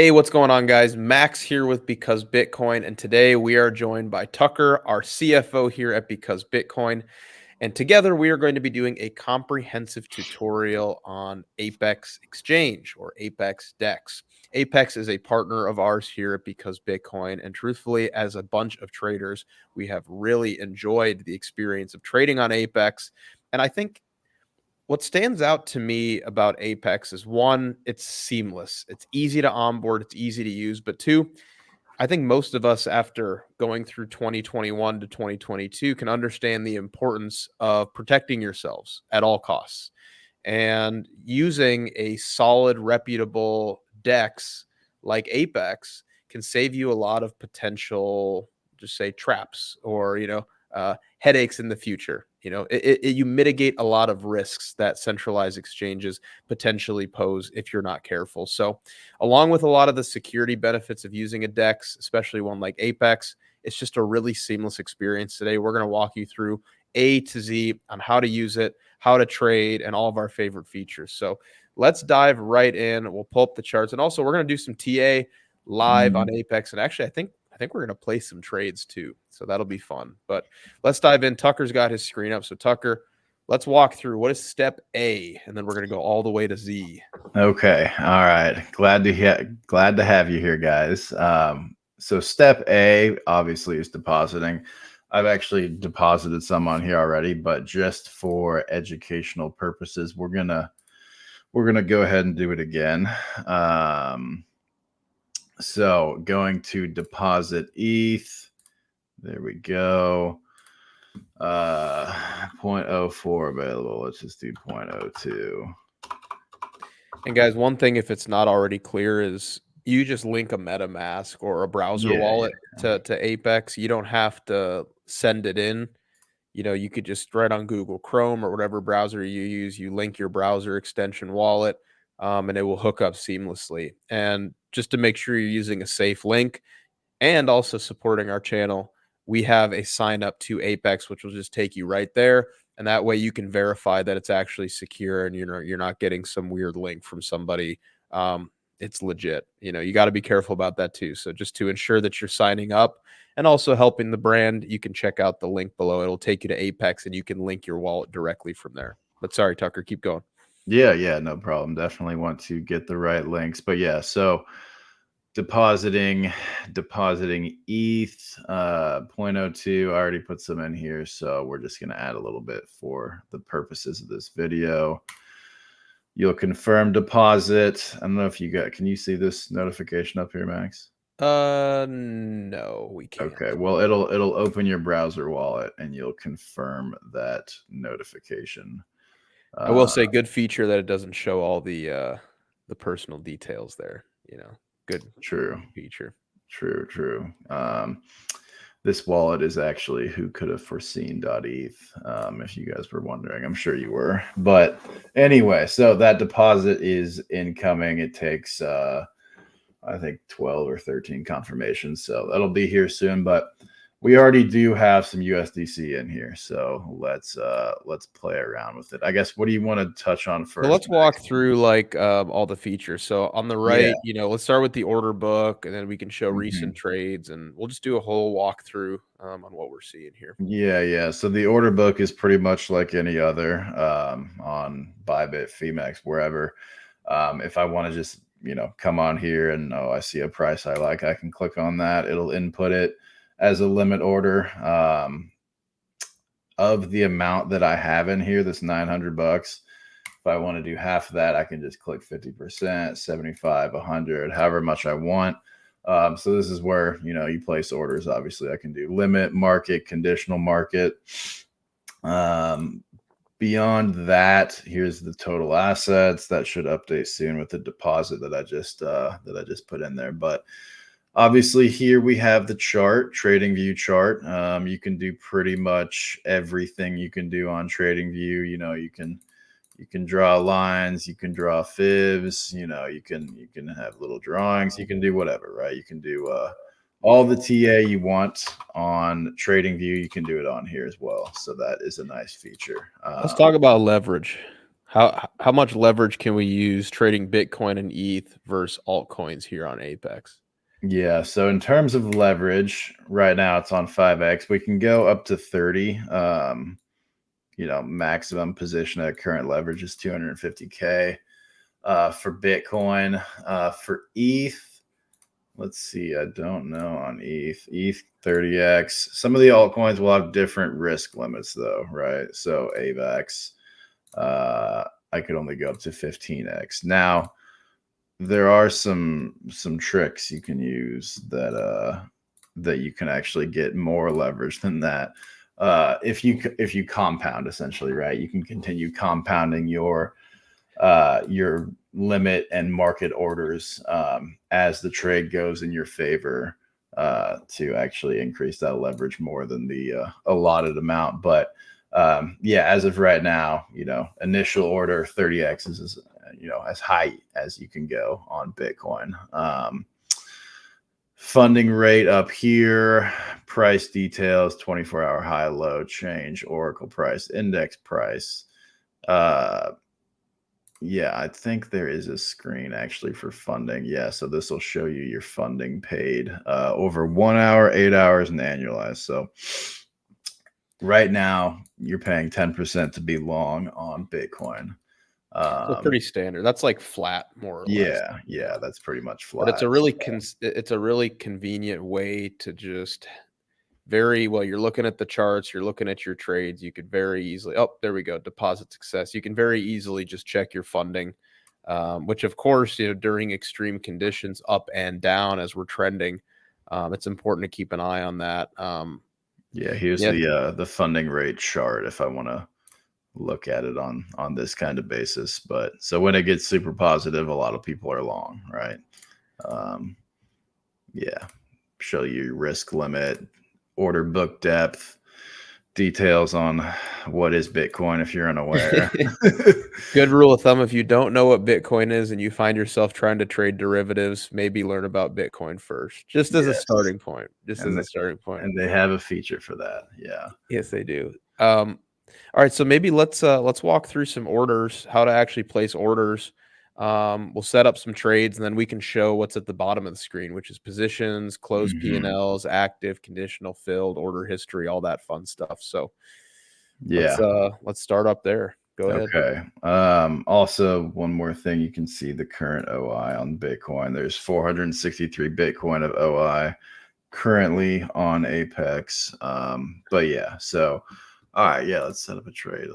Hey, what's going on, guys? Max here with Because Bitcoin, and today we are joined by Tucker, our CFO here at Because Bitcoin. And together we are going to be doing a comprehensive tutorial on Apex Exchange or Apex DEX. Apex is a partner of ours here at Because Bitcoin, and truthfully, as a bunch of traders, we have really enjoyed the experience of trading on Apex. And I think what stands out to me about Apex is one, it's seamless. It's easy to onboard, it's easy to use. But two, I think most of us, after going through 2021 to 2022, can understand the importance of protecting yourselves at all costs. And using a solid, reputable DEX like Apex can save you a lot of potential, just say traps or, headaches in the future. You mitigate a lot of risks that centralized exchanges potentially pose if you're not careful. So, along with a lot of the security benefits of using a DEX, especially one like Apex, it's just a really seamless experience. Today, we're going to walk you through A to Z on how to use it, how to trade, and all of our favorite features. So let's dive right in. We'll pull up the charts, and also we're going to do some TA live on Apex. And actually, I think we're going to play some trades too, so that'll be fun. But let's dive in. Tucker's got his screen up, so Tucker, let's walk through what is step A, and then we're going to go all the way to Z. Okay. All right. Glad to have you here, guys. So step A obviously is depositing. I've actually deposited some on here already, but just for educational purposes, we're gonna go ahead and do it again. So going to deposit ETH. There we go. 0.04 available. Let's just do 0.02. And guys, one thing, if it's not already clear, is you just link a MetaMask or a browser wallet to Apex. You don't have to send it in. You could just write on Google Chrome or whatever browser you use, you link your browser extension wallet, and it will hook up seamlessly. And just to make sure you're using a safe link and also supporting our channel, we have a sign up to Apex, which will just take you right there. And that way you can verify that it's actually secure and you're not getting some weird link from somebody. It's legit. You got to be careful about that too. So just to ensure that you're signing up and also helping the brand, you can check out the link below. It'll take you to Apex and you can link your wallet directly from there. But sorry, Tucker, keep going. Yeah, no problem. Definitely want to get the right links. But yeah, so depositing ETH 0.02. I already put some in here, so we're just going to add a little bit for the purposes of this video. You'll confirm deposit. I don't know if can you see this notification up here, Max? No, we can't. Okay, well it'll open your browser wallet and you'll confirm that notification. I will say good feature that it doesn't show all the personal details there. Good True. feature. True. This wallet is actually who could have foreseen .eth. If you guys were wondering, I'm sure you were. But anyway, so that deposit is incoming. It takes I think 12 or 13 confirmations, so that'll be here soon. But we already do have some USDC in here, so let's play around with it. I guess, what do you want to touch on first? So let's walk through like all the features. So on the right, let's start with the order book, and then we can show recent trades, and we'll just do a whole walkthrough on what we're seeing here. Yeah. So the order book is pretty much like any other on Bybit, Femex, wherever. If I want to just come on here and I see a price I like, I can click on that. It'll input it as a limit order of the amount that I have in here, this $900. If I want to do half of that, I can just click 50%, 75, 100, however much I want. So this is where, you place orders. Obviously I can do limit, market, conditional market. Beyond that, here's the total assets. That should update soon with the deposit that I just put in there. But obviously here we have the chart, TradingView chart. You can do pretty much everything you can do on TradingView. You can draw lines, you can draw fibs, you can have little drawings, you can do whatever, right? You can do all the TA you want on TradingView, you can do it on here as well. So that is a nice feature. Let's talk about leverage. How much leverage can we use trading Bitcoin and ETH versus altcoins here on Apex? Yeah. So in terms of leverage, right now it's on 5x. We can go up to 30. Maximum position at current leverage is 250K. For Bitcoin, for ETH, let's see. I don't know on ETH 30x. Some of the altcoins will have different risk limits, though, right? So AVAX, I could only go up to 15x. Now, there are some tricks you can use that you can actually get more leverage than that. If you compound, essentially, right? You can continue compounding your limit and market orders as the trade goes in your favor to actually increase that leverage more than the allotted amount. But yeah, as of right now, initial order 30x is as high as you can go on Bitcoin. Funding rate up here, price details, 24-hour high low change, Oracle price, index price. Yeah, I think there is a screen actually for funding. Yeah, so this will show you your funding paid over 1 hour, 8 hours, and annualized. So right now you're paying 10% to be long on Bitcoin. So pretty standard. That's like flat, more or less. Yeah, that's pretty much But flat. it's a really convenient way to just very well. You're looking at the charts, you're looking at your trades. You could very easily, oh, there we go, deposit success. You can very easily just check your funding, which of course, during extreme conditions, up and down as we're trending, it's important to keep an eye on that. Yeah, here's Yeah, the funding rate chart if I want to look at it on this kind of basis. But so when it gets super positive, a lot of people are long, right? Um, yeah, show you your risk limit, order book depth, details on what is Bitcoin if you're unaware. good rule of thumb: if you don't know what Bitcoin is and you find yourself trying to trade derivatives, maybe learn about Bitcoin first, just as a Yes, starting point. Just as and a starting point. and they have a feature for that. Yeah. Yes, they do. All right, so maybe let's walk through some orders, how to actually place orders. We'll set up some trades, and then we can show what's at the bottom of the screen, which is positions, closed Mhm. P&Ls, active, conditional, filled, order history, all that fun stuff. So Yeah. let's start up there. Go ahead. Okay. Also, one more thing, you can see the current OI on Bitcoin. There's 463 Bitcoin of OI currently on Apex. But yeah, so all right, yeah, let's set up a trade.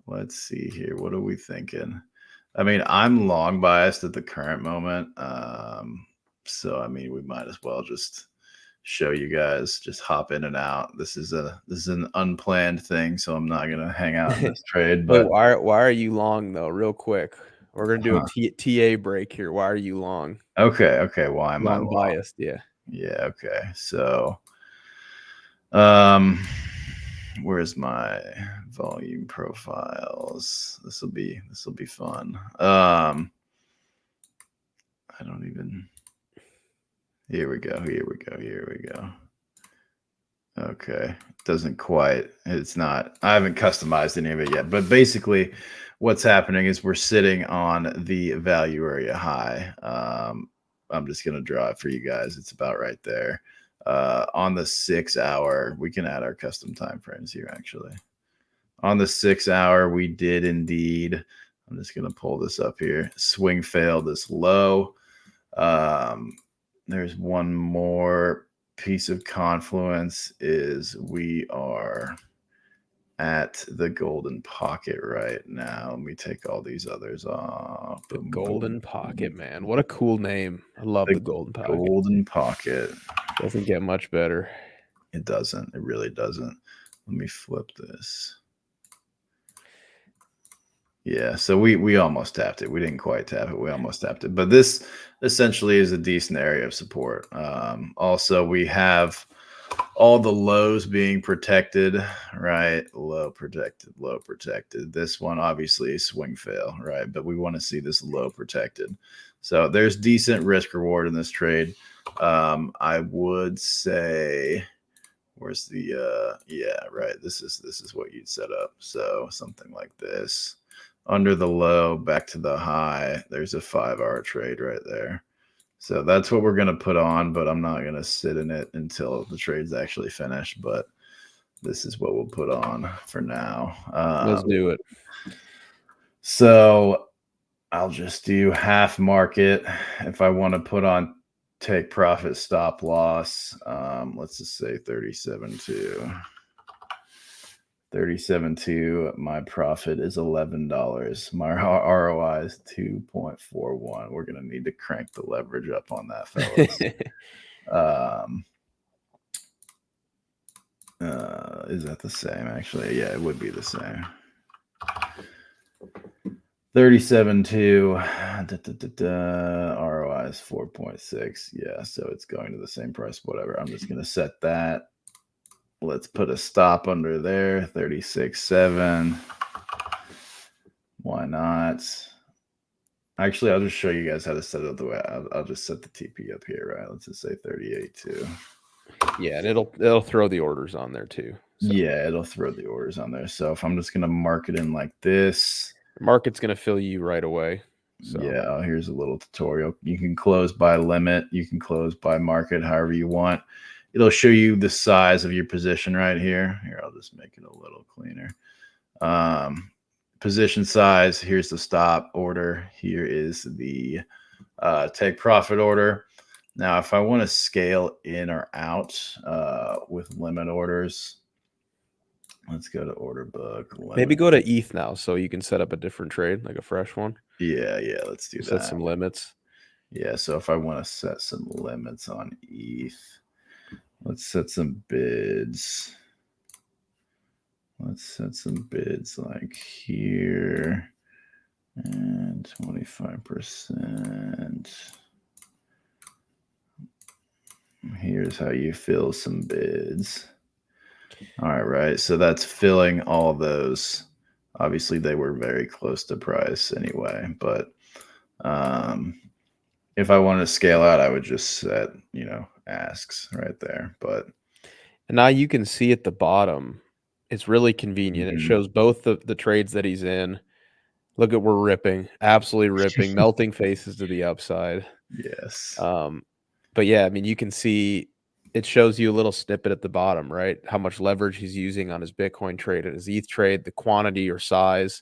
Let's see here. What are we thinking? I mean, I'm long biased at the current moment. So I mean, we might as well just show you guys, just hop in and out. This is an unplanned thing, so I'm not gonna hang out in this trade. Wait, But why are you long though? Real quick, we're gonna do a huh. TA break here. Why are you long? Okay. Why am I Long long? biased, yeah. Yeah, okay. So um where's my volume profiles? This will be fun. I don't even here we go. Okay. Doesn't quite. It's not. I haven't customized any of it yet. But basically, what's happening is we're sitting on the value area high. I'm just going to draw it for you guys. It's about right there. On the 6 hour, we can add our custom time frames here, actually. On the 6 hour, we did indeed. I'm just going to pull this up here. Swing failed this low. Um, there's one more piece of confluence is we are at the golden pocket right now. Let me take all these others off. The Boom, boom, Golden Pocket, boom. man. What a cool name. I love The the Golden Pocket. golden pocket. Doesn't get much better. It doesn't. It really doesn't. Let me flip this. Yeah, so we almost tapped it. We didn't quite tap it. We almost tapped it. But this essentially is a decent area of support. Also, we have all the lows being protected, right? Low protected, low protected. This one obviously is swing fail, right? But we want to see this low protected. So there's decent risk reward in this trade. I would say Where's the yeah, right. This is what you'd set up. So something like this. Under the low, back to the high. There's a 5-hour trade right there. So that's what we're gonna put on, but I'm not gonna sit in it until the trade's actually finished. But this is what we'll put on for now. Let's do it. So I'll just do half market if I want to put on take profit stop loss. Let's just say 37.2. 37.2. My profit is $11. My ROI is 2.41. We're gonna need to crank the leverage up on that, fellas. Is that the same? Actually, yeah, it would be the same. 37.2. ROI is 4.6. Yeah, so it's going to the same price, whatever. I'm just going to set that. Let's put a stop under there. 36.7. Why not? Actually, I'll just show you guys how to set it up the way. I'll just set the TP up here, right? Let's just say 38.2. Yeah, and it'll throw the orders on there too. So. Yeah, it'll throw the orders on there. So if I'm just gonna mark it in like this, the market's gonna fill you right away. So yeah, here's a little tutorial. You can close by limit, you can close by market, however you want. It'll show you the size of your position right here. Here, I'll just make it a little cleaner. Position size, here's the stop order. Here is the take profit order. Now, if I want to scale in or out with limit orders, let's go to order book. maybe go to ETH now, so you can set up a different trade, like a fresh one. Yeah, let's do Set that. some limits. Yeah, so if I want to set some limits on ETH, let's set some bids. Let's set some bids like here and 25%. Here's how you fill some bids. All right. So that's filling all those. Obviously, they were very close to price anyway. But if I wanted to scale out, I would just set, asks right there. But And now you can see at the bottom, it's really convenient. It Mhm. shows both the trades that he's in. Look at we're ripping, absolutely ripping, melting faces to the upside. Yes. But yeah, I mean, you can see it shows you a little snippet at the bottom, right? How much leverage he's using on his Bitcoin trade, and his ETH trade, the quantity or size,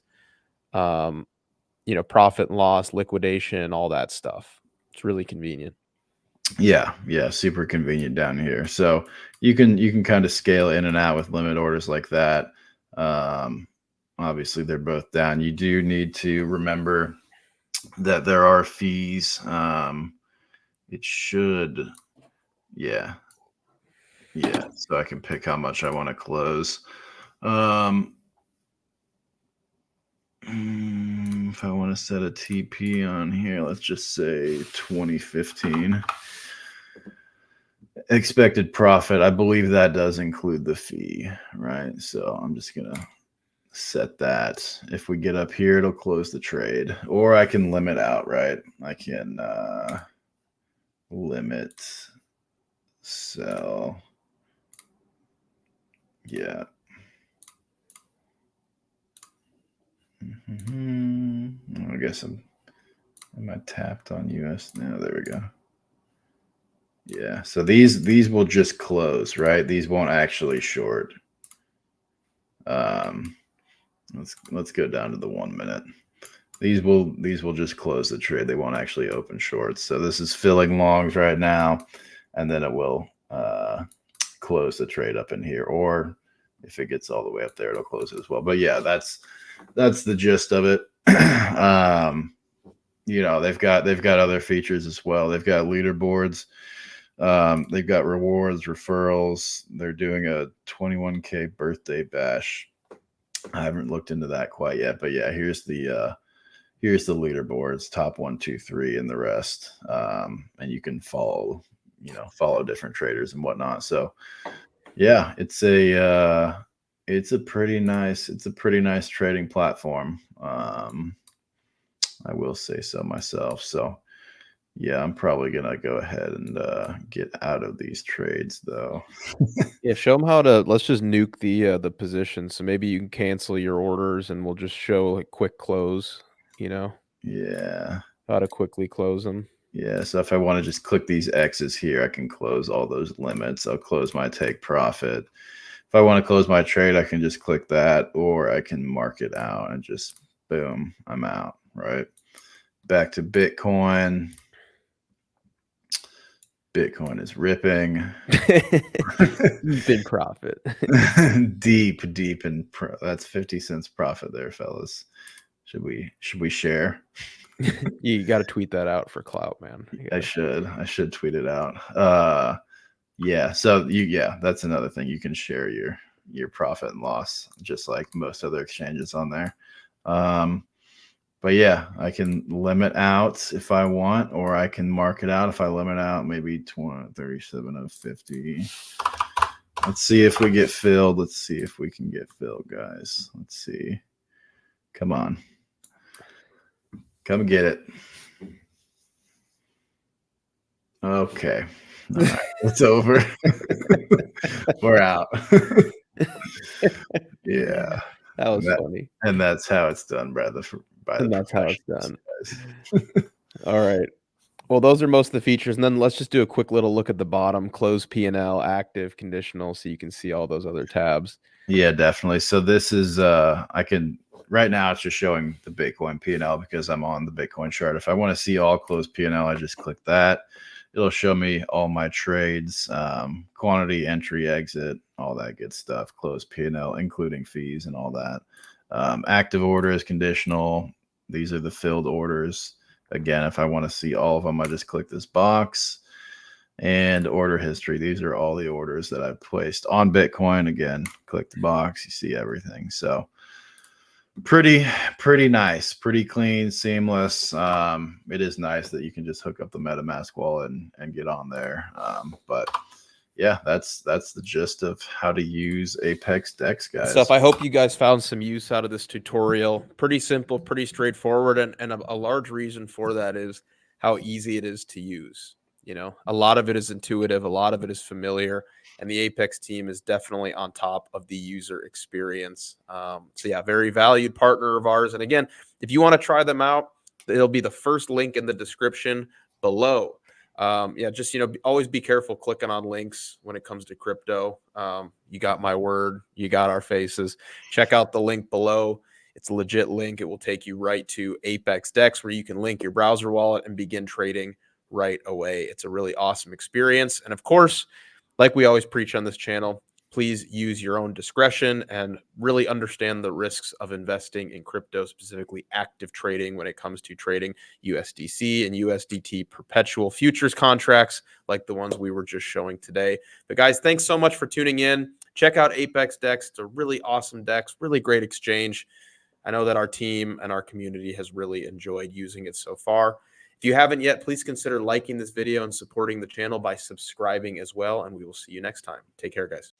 profit and loss, liquidation, all that stuff. It's really convenient. Yeah, super convenient down here. So you can kind of scale in and out with limit orders like that. Obviously, they're both down. You do need to remember that there are fees. It should, yeah, so I can pick how much I want to close. If I want to set a TP on here, let's just say 2015. Expected profit, I believe that does include the fee, right? So I'm just going to set that. If we get up here, it'll close the trade. Or I can limit out, right? I can limit sell. Yeah. I guess am I tapped on US now? There we go. Yeah. So these will just close, right? These won't actually short. Let's go down to the 1 minute. These will just close the trade. They won't actually open shorts. So this is filling longs right now, and then it will close the trade up in here. Or if it gets all the way up there, it'll close it as well. But yeah, that's the gist of it. They've got other features as well. They've got leaderboards. They've got rewards, referrals. They're doing a 21K birthday bash. I haven't looked into that quite yet, but yeah, here's the leaderboards, top 1, 2, 3, and the rest. And you can follow different traders and whatnot. So yeah, it's a pretty nice trading platform. I will say so myself. So Yeah, I'm probably gonna go ahead and get out of these trades though. Yeah, show them how to let's just nuke the position, so maybe you can cancel your orders, and we'll just show, like, quick close, you know, Yeah. how to quickly close them. Yeah. So if I want to just click these X's here, I can close all those limits. I'll close my take profit. If I want to close my trade, I can just click that, or I can mark it out and just boom, I'm out. Right. Back to Bitcoin. Bitcoin is ripping. Deep in profit. deep in that's 50 cents profit there, fellas. Should we share? You gotta tweet that out for clout, man. You I gotta should. I should tweet it out. Yeah. So yeah, that's another thing. You can share your profit and loss, just like most other exchanges on there. Um, but yeah, I can limit out if I want, or I can mark it out if I limit out maybe 20, 37 of 50. Let's see if we get filled. Let's see if we can get filled, guys. Let's see. Come on. Come get it. Okay. All right. It's over. We're out. Yeah. That And was that funny, and that's how it's done by the and that's how it's professionals, done. guys. Alright. Well, those are most of the features, and then let's just do a quick little look at the bottom, close P&L, active, conditional, so you can see all those other tabs. Yeah, definitely. So this is I can right now it's just showing the Bitcoin P&L because I'm on the Bitcoin chart. If I want to see all closed P&L, I just click that. It'll show me all my trades, quantity, entry, exit, all that good stuff, closed P&L, including fees and all that. Active orders, conditional. These are the filled orders. Again, if I want to see all of them, I just click this box. And order history. These are all the orders that I've placed on Bitcoin. Again, click the box, you see everything. So pretty nice, pretty clean, seamless. It is nice that you can just hook up the MetaMask wallet and get on there. But yeah, that's the gist of how to use Apex Dex, Stuff. guys. I hope you guys found some use out of this tutorial. Pretty simple, pretty straightforward, and a large reason for that is how easy it is to use. You know, a lot of it is intuitive, a lot of it is familiar, and the Apex team is definitely on top of the user experience. So yeah, very valued partner of ours. And again, if you want to try them out, it'll be the first link in the description below. Yeah, just always be careful clicking on links when it comes to crypto. You got my word, you got our faces. Check out the link below. It's a legit link. It will take you right to Apex Dex, where you can link your browser wallet and begin trading right away. It's a really awesome experience. And of course, like we always preach on this channel, please use your own discretion and really understand the risks of investing in crypto, specifically active trading when it comes to trading USDC and USDT perpetual futures contracts like the ones we were just showing today. But guys, thanks so much for tuning in. Check out Apex Dex. It's a really awesome Dex, really great exchange. I know that our team and our community has really enjoyed using it so far. If you haven't yet, please consider liking this video and supporting the channel by subscribing as well. And we will see you next time. Take care, guys.